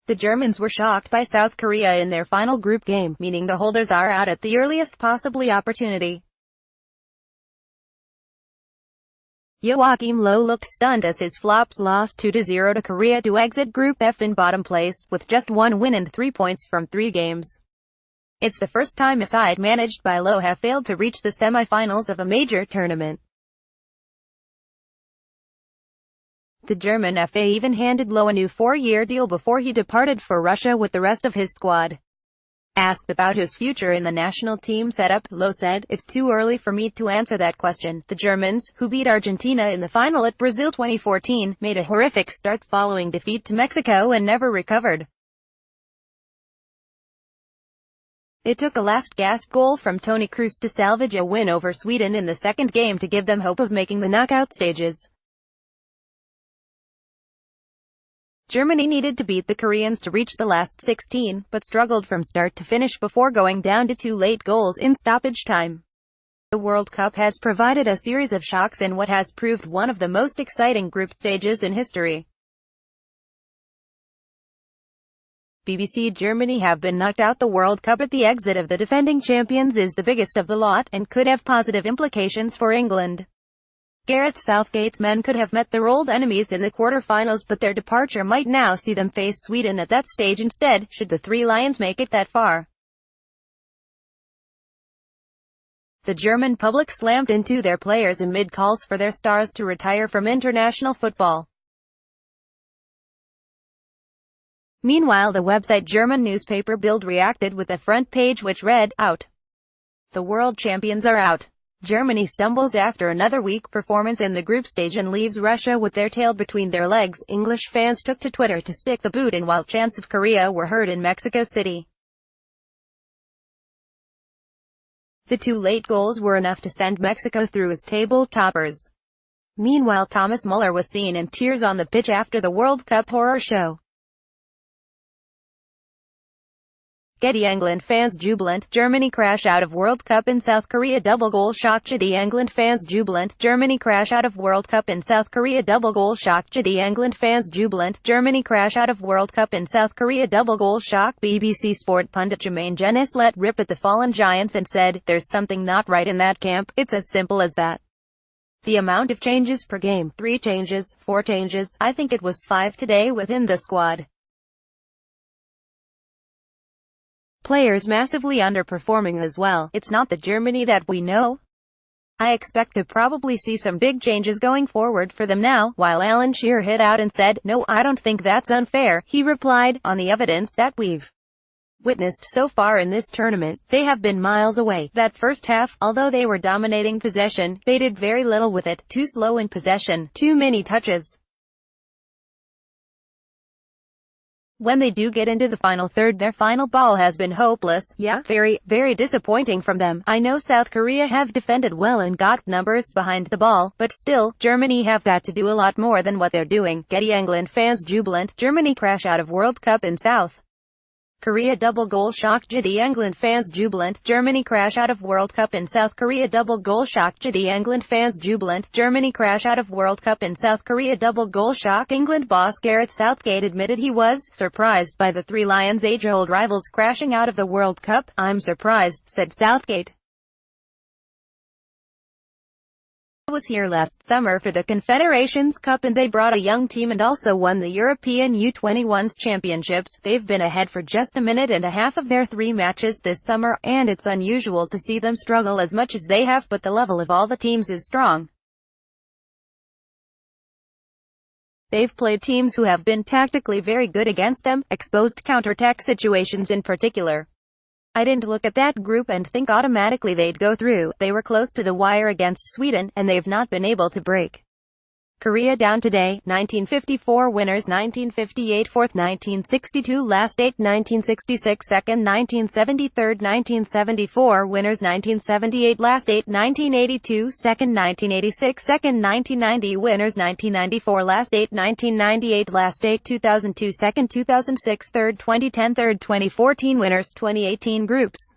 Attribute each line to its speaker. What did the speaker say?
Speaker 1: The Germans were shocked by South Korea in their final group game, meaning the holders are out at the earliest possible opportunity. Joachim Low looked stunned as his flops lost 2-0 to Korea to exit Group F in bottom place, with just 1 win and 3 points from 3 games. It's the first time a side managed by Low have failed to reach the semi-finals of a major tournament. The German FA even handed Low a new 4-year deal before he departed for Russia with the rest of his squad. Asked about his future in the national team setup, Low said, "It's too early for me to answer that question." The Germans, who beat Argentina in the final at Brazil 2014, made a horrific start following defeat to Mexico and never recovered. It took a last-gasp goal from Toni Kroos to salvage a win over Sweden in the second game to give them hope of making the knockout stages. Germany needed to beat the Koreans to reach the last 16, but struggled from start to finish before going down to 2 late goals in stoppage time. The World Cup has provided a series of shocks in what has proved one of the most exciting group stages in history. BBC Germany have been knocked out the World Cup at the exit of the defending champions is the biggest of the lot, and could have positive implications for England. Gareth Southgate's men could have met their old enemies in the quarter-finals, but their departure might now see them face Sweden at that stage instead, should the Three Lions make it that far. The German public slammed into their players amid calls for their stars to retire from international football. Meanwhile, the website German newspaper Bild reacted with a front page which read, "Out. The world champions are out. Germany stumbles after another weak performance in the group stage and leaves Russia with their tail between their legs." English fans took to Twitter to stick the boot in, while chants of Korea were heard in Mexico City. The 2 late goals were enough to send Mexico through as table toppers. Meanwhile, Thomas Muller was seen in tears on the pitch after the World Cup horror show. Getty England fans jubilant, Germany crash out of World Cup in South Korea double goal shock. Getty England fans jubilant, Germany crash out of World Cup in South Korea double goal shock. Getty England fans jubilant, Germany crash out of World Cup in South Korea double goal shock. BBC Sport pundit Jermaine Jeunesse let rip at the fallen giants and said, "There's something not right in that camp. It's as simple as that. The amount of changes per game, 3 changes, 4 changes, I think it was 5 today within the squad. Players massively underperforming as well. It's not the Germany that we know. I expect to probably see some big changes going forward for them now." While Alan Shearer hit out and said, "No, I don't think that's unfair," he replied, "On the evidence that we've witnessed so far in this tournament, they have been miles away. That first half, although they were dominating possession, they did very little with it. Too slow in possession, too many touches. When they do get into the final third, their final ball has been hopeless. Yeah, very, very disappointing from them. I know South Korea have defended well and got numbers behind the ball, but still, Germany have got to do a lot more than what they're doing." Getty England fans jubilant, Germany crash out of World Cup in South Korea double goal shock. Getty England fans jubilant, Germany crash out of World Cup in South Korea double goal shock. Getty England fans jubilant, Germany crash out of World Cup in South Korea double goal shock. England boss Gareth Southgate admitted he was surprised by the Three Lions' age-old rivals crashing out of the World Cup. "I'm surprised," said Southgate. "I was here last summer for the Confederations Cup and they brought a young team and also won the European U21s championships. They've been ahead for just a minute and a half of their 3 matches this summer, and it's unusual to see them struggle as much as they have, but the level of all the teams is strong. They've played teams who have been tactically very good against them, exposed counterattack situations in particular. I didn't look at that group and think automatically they'd go through. They were close to the wire against Sweden, and they've not been able to break Korea down today." 1954 winners, 1958 fourth, 1962 last 8, 1966 second, 1973 1974 winners, 1978 last 8, 1982 second, 1986 second, 1990 winners, 1994 last 8, 1998 last 8, 2002 second, 2006 third, 2010 third, 2014 winners. 2018 groups.